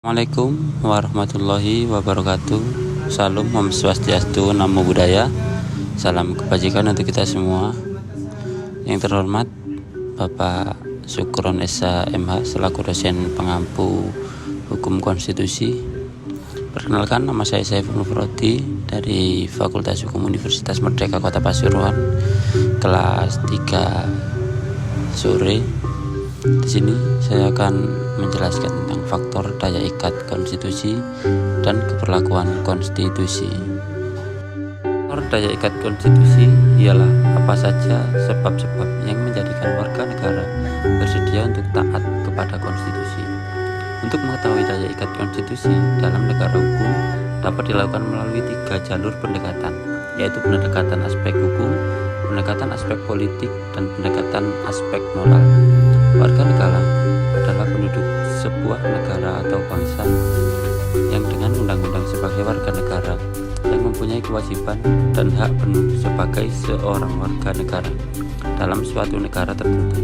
Assalamualaikum warahmatullahi wabarakatuh. Salam, Om Swastiastu, Namo Buddhaya. Salam kebajikan untuk kita semua. Yang terhormat Bapak Sukron Esa MH selaku dosen pengampu Hukum Konstitusi. Perkenalkan, nama saya Saiful Nurfrodi dari Fakultas Hukum Universitas Merdeka Kota Pasuruan, kelas 3 sore. Di sini saya akan menjelaskan tentang faktor daya ikat konstitusi dan keberlakuan konstitusi. Faktor daya ikat konstitusi ialah apa saja sebab-sebab yang menjadikan warga negara bersedia untuk taat kepada konstitusi. Untuk mengetahui daya ikat konstitusi dalam negara hukum dapat dilakukan melalui 3 jalur pendekatan, yaitu pendekatan aspek hukum, pendekatan aspek politik, dan pendekatan aspek moral. Warga negara adalah penduduk sebuah negara atau bangsa yang dengan undang-undang sebagai warga negara yang mempunyai kewajiban dan hak penuh sebagai seorang warga negara dalam suatu negara tertentu.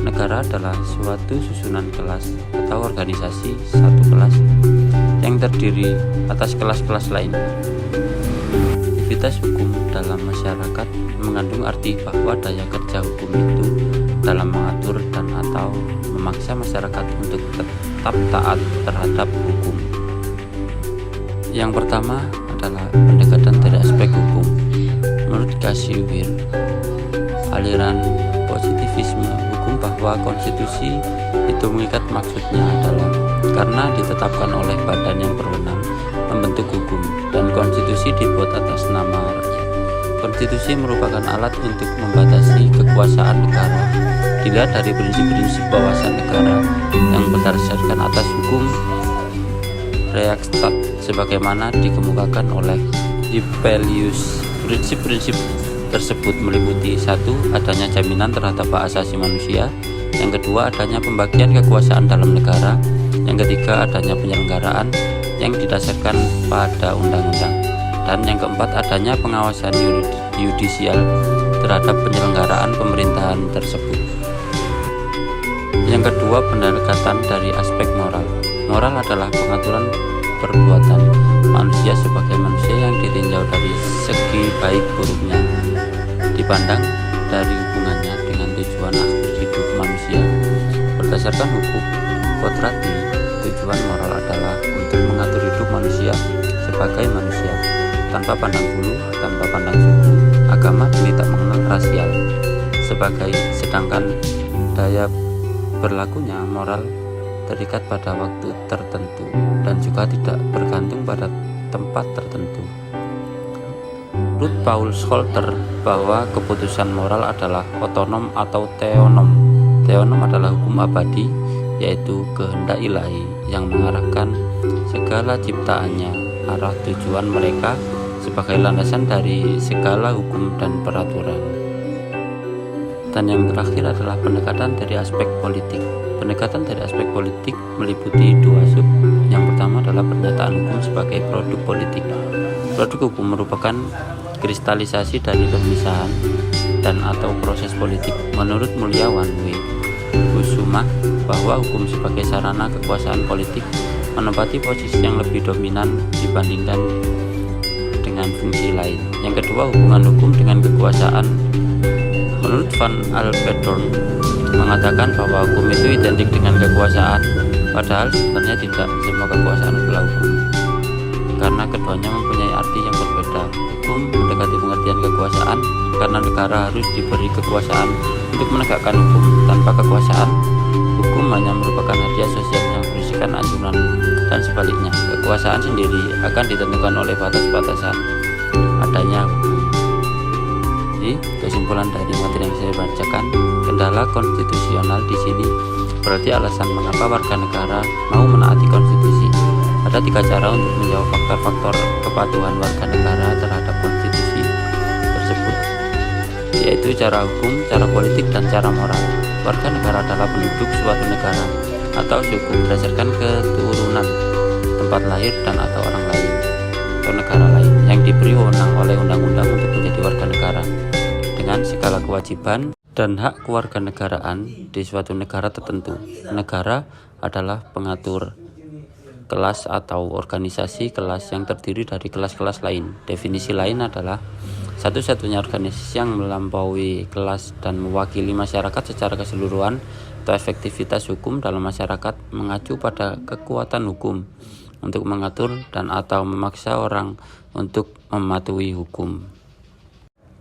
Negara adalah suatu susunan kelas atau organisasi satu kelas yang terdiri atas kelas-kelas lain. Aktivitas hukum dalam masyarakat mengandung arti bahwa daya kerja hukum itu dalam mengatur dan atau memaksa masyarakat untuk tetap taat terhadap hukum. Yang pertama adalah pendekatan dari aspek hukum. Menurut Kasiwir, aliran positivisme hukum bahwa konstitusi itu mengikat, maksudnya adalah karena ditetapkan oleh badan yang berwenang membentuk hukum dan konstitusi dibuat atas nama rakyat. Konstitusi merupakan alat untuk membatasi kekuasaan negara. Dilihat dari prinsip-prinsip wawasan negara yang berdasarkan atas hukum Reichstag sebagaimana dikemukakan oleh Hipelius. Prinsip-prinsip tersebut meliputi: 1. Adanya jaminan terhadap hak asasi manusia. Yang kedua, adanya pembagian kekuasaan dalam negara. Yang ketiga, adanya penyelenggaraan yang didasarkan pada undang-undang. Dan yang keempat, adanya pengawasan yudisial terhadap penyelenggaraan pemerintahan tersebut. Yang kedua, pendekatan dari aspek moral. Moral adalah pengaturan perbuatan manusia sebagai manusia yang ditinjau dari segi baik buruknya, dipandang dari hubungannya dengan tujuan akhir hidup manusia. Berdasarkan hukum Kodrati, tujuan moral adalah untuk mengatur hidup manusia sebagai manusia, tanpa pandang bulu, tanpa pandang suku, agama, tidak mengenal rasial. Sedangkan daya berlakunya moral terikat pada waktu tertentu dan juga tidak bergantung pada tempat tertentu. Menurut Paul Scholter bahwa keputusan moral adalah otonom atau teonom. Teonom adalah hukum abadi, yaitu kehendak ilahi yang mengarahkan segala ciptaannya arah tujuan mereka sebagai landasan dari segala hukum dan peraturan. Dan yang terakhir adalah pendekatan dari aspek politik. Pendekatan dari aspek politik meliputi 2 sub. Yang pertama adalah pernyataan hukum sebagai produk politik. Produk hukum merupakan kristalisasi dari pemisahan dan atau proses politik. Menurut Mulyawan W. Kusuma, bahwa hukum sebagai sarana kekuasaan politik menempati posisi yang lebih dominan dibandingkan dengan fungsi lain. Yang kedua, hubungan hukum dengan kekuasaan. Menurut Van Alperdorn mengatakan bahwa hukum itu identik dengan kekuasaan, padahal sebenarnya tidak semua kekuasaan adalah hukum, karena keduanya mempunyai arti yang berbeda. Hukum mendekati pengertian kekuasaan karena negara harus diberi kekuasaan untuk menegakkan hukum. Tanpa kekuasaan, hukum hanya merupakan hadiah sosial yang berisikan anjuran, dan sebaliknya, kekuasaan sendiri akan ditentukan oleh batas-batasan adanya hukum. Jadi, kesimpulan dari materi yang saya bacakan, kendala konstitusional di sini berarti alasan mengapa warga negara mau menaati konstitusi. Ada 3 cara untuk menjawab faktor-faktor kepatuhan warga negara terhadap konstitusi tersebut, yaitu cara hukum, cara politik, dan cara moral. Warga negara adalah penduduk suatu negara atau suku berdasarkan keturunan, tempat lahir, dan atau orang lain atau negara lain yang diberi wewenang oleh undang-undang untuk menjadi warga negara dengan segala kewajiban dan hak kewarganegaraan di suatu negara tertentu. Negara adalah pengatur kelas atau organisasi kelas yang terdiri dari kelas-kelas lain. Definisi lain adalah satu-satunya organisasi yang melampaui kelas dan mewakili masyarakat secara keseluruhan atau efektivitas hukum dalam masyarakat mengacu pada kekuatan hukum untuk mengatur dan atau memaksa orang untuk mematuhi hukum.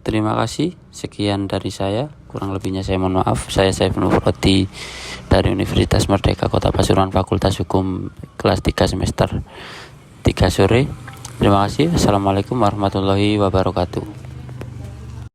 Terima kasih, sekian dari saya. Kurang lebihnya saya mohon maaf. Saya Saiful Nurhadi dari Universitas Merdeka Kota Pasuruan, Fakultas Hukum, kelas 3 semester 3 sore. Terima kasih. Assalamualaikum warahmatullahi wabarakatuh.